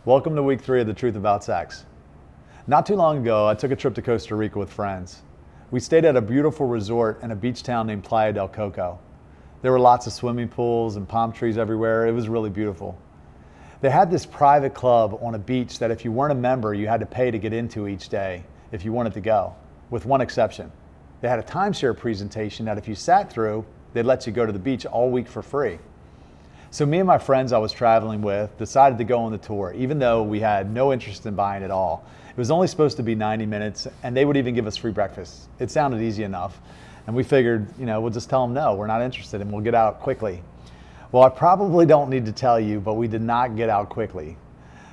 Welcome to week 3 of The Truth About Sex. Not too long ago, I took a trip to Costa Rica with friends. We stayed at a beautiful resort in a beach town named Playa del Coco. There were lots of swimming pools and palm trees everywhere. It was really beautiful. They had this private club on a beach that if you weren't a member, you had to pay to get into each day if you wanted to go, with one exception. They had a timeshare presentation that if you sat through, they'd let you go to the beach all week for free. So me and my friends I was traveling with decided to go on the tour, even though we had no interest in buying at all. It was only supposed to be 90 minutes, and they would even give us free breakfast. It sounded easy enough, and we figured, we'll just tell them no, we're not interested, and we'll get out quickly. Well, I probably don't need to tell you, but we did not get out quickly.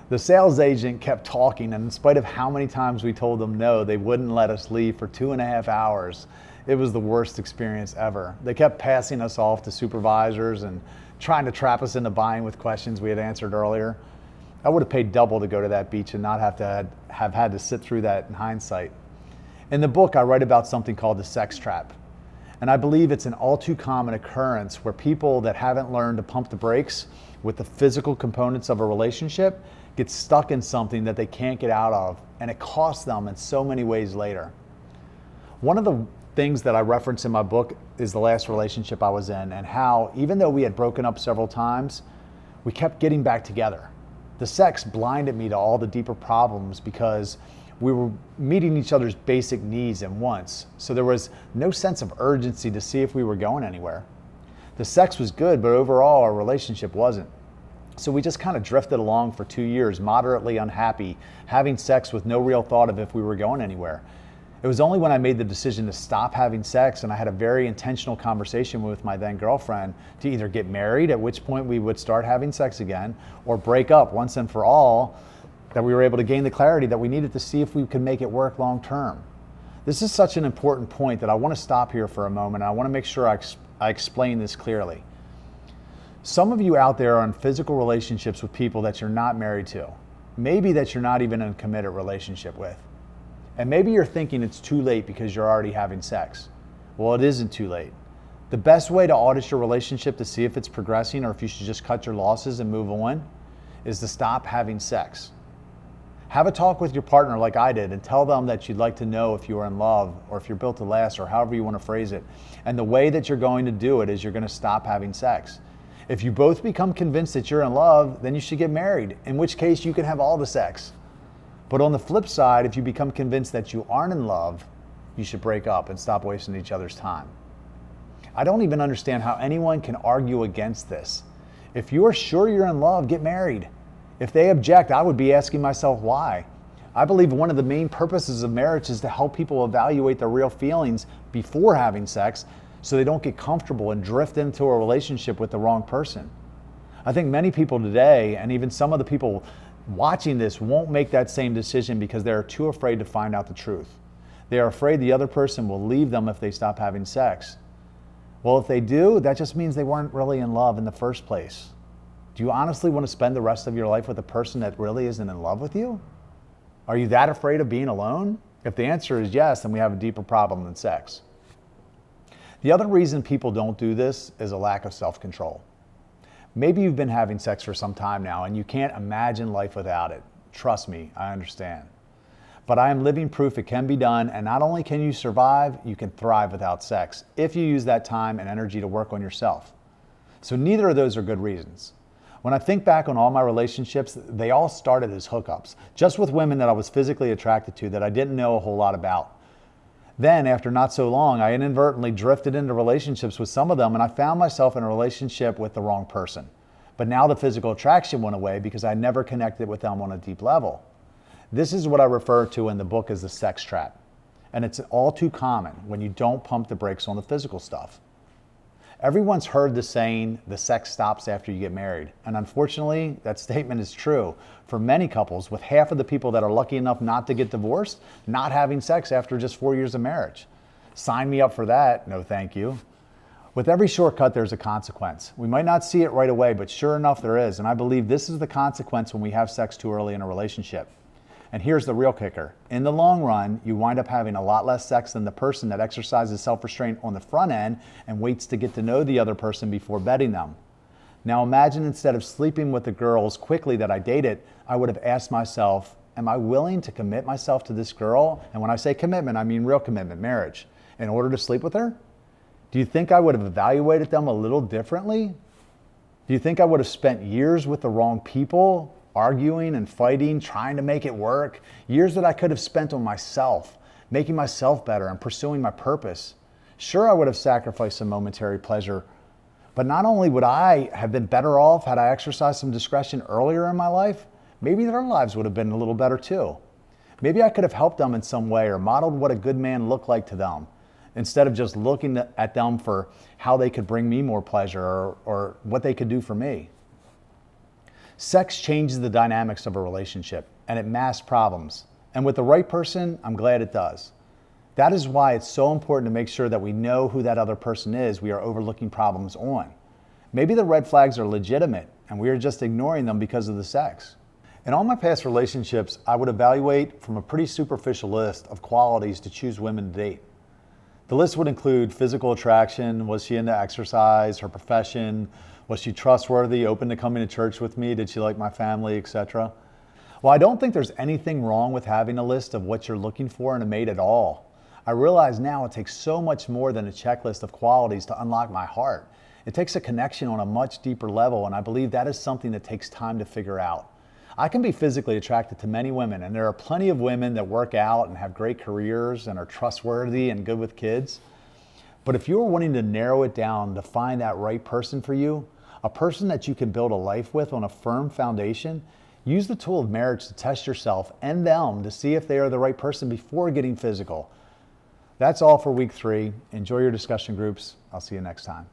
The sales agent kept talking, and in spite of how many times we told them no, they wouldn't let us leave for 2.5 hours. It was the worst experience ever. They kept passing us off to supervisors and trying to trap us into buying with questions we had answered earlier. I would have paid double to go to that beach and not have had to sit through that in hindsight. In the book, I write about something called the sex trap. And I believe it's an all too common occurrence where people that haven't learned to pump the brakes with the physical components of a relationship get stuck in something that they can't get out of, and it costs them in so many ways later. One of the things that I reference in my book is the last relationship I was in, and how even though we had broken up several times, we kept getting back together. The sex blinded me to all the deeper problems because we were meeting each other's basic needs and wants, so there was no sense of urgency to see if we were going anywhere. The sex was good, but overall our relationship wasn't. So we just kind of drifted along for 2 years, moderately unhappy, having sex with no real thought of if we were going anywhere. It was only when I made the decision to stop having sex and I had a very intentional conversation with my then girlfriend to either get married, at which point we would start having sex again, or break up once and for all, that we were able to gain the clarity that we needed to see if we could make it work long term. This is such an important point that I want to stop here for a moment. I want to make sure I explain this clearly. Some of you out there are in physical relationships with people that you're not married to, maybe that you're not even in a committed relationship with. And maybe you're thinking it's too late because you're already having sex. Well, it isn't too late. The best way to audit your relationship to see if it's progressing or if you should just cut your losses and move on is to stop having sex. Have a talk with your partner like I did and tell them that you'd like to know if you are in love or if you're built to last or however you want to phrase it. And the way that you're going to do it is you're going to stop having sex. If you both become convinced that you're in love, then you should get married, in which case you can have all the sex. But on the flip side, if you become convinced that you aren't in love, you should break up and stop wasting each other's time. I don't even understand how anyone can argue against this. If you are sure you're in love, get married. If they object, I would be asking myself why. I believe one of the main purposes of marriage is to help people evaluate their real feelings before having sex so they don't get comfortable and drift into a relationship with the wrong person. I think many people today, and even some of the people watching this, won't make that same decision because they're too afraid to find out the truth. They are afraid the other person will leave them if they stop having sex. Well, if they do, that just means they weren't really in love in the first place. Do you honestly want to spend the rest of your life with a person that really isn't in love with you? Are you that afraid of being alone? If the answer is yes, then we have a deeper problem than sex. The other reason people don't do this is a lack of self-control. Maybe you've been having sex for some time now and you can't imagine life without it. Trust me, I understand. But I am living proof it can be done, and not only can you survive, you can thrive without sex if you use that time and energy to work on yourself. So neither of those are good reasons. When I think back on all my relationships, they all started as hookups, just with women that I was physically attracted to that I didn't know a whole lot about. Then, after not so long, I inadvertently drifted into relationships with some of them, and I found myself in a relationship with the wrong person. But now the physical attraction went away because I never connected with them on a deep level. This is what I refer to in the book as the sex trap. And it's all too common when you don't pump the brakes on the physical stuff. Everyone's heard the saying, the sex stops after you get married. And unfortunately, that statement is true for many couples, with half of the people that are lucky enough not to get divorced not having sex after just 4 years of marriage. Sign me up for that. No, thank you. With every shortcut, there's a consequence. We might not see it right away, but sure enough, there is. And I believe this is the consequence when we have sex too early in a relationship. And here's the real kicker. In the long run, you wind up having a lot less sex than the person that exercises self-restraint on the front end and waits to get to know the other person before bedding them. Now imagine instead of sleeping with the girls quickly that I dated, I would have asked myself, am I willing to commit myself to this girl? And when I say commitment, I mean real commitment, marriage, in order to sleep with her? Do you think I would have evaluated them a little differently? Do you think I would have spent years with the wrong people, arguing and fighting, trying to make it work? Years that I could have spent on myself, making myself better and pursuing my purpose. Sure, I would have sacrificed some momentary pleasure, but not only would I have been better off had I exercised some discretion earlier in my life, maybe their lives would have been a little better too. Maybe I could have helped them in some way or modeled what a good man looked like to them, instead of just looking at them for how they could bring me more pleasure or what they could do for me. Sex changes the dynamics of a relationship and it masks problems. And with the right person, I'm glad it does. That is why it's so important to make sure that we know who that other person is we are overlooking problems on. Maybe the red flags are legitimate and we are just ignoring them because of the sex. In all my past relationships, I would evaluate from a pretty superficial list of qualities to choose women to date. The list would include physical attraction, was she into exercise, her profession, was she trustworthy, open to coming to church with me, did she like my family, etc. Well, I don't think there's anything wrong with having a list of what you're looking for in a mate at all. I realize now it takes so much more than a checklist of qualities to unlock my heart. It takes a connection on a much deeper level, and I believe that is something that takes time to figure out. I can be physically attracted to many women, and there are plenty of women that work out and have great careers and are trustworthy and good with kids. But if you're wanting to narrow it down to find that right person for you, a person that you can build a life with on a firm foundation, use the tool of marriage to test yourself and them to see if they are the right person before getting physical. That's all for week 3. Enjoy your discussion groups. I'll see you next time.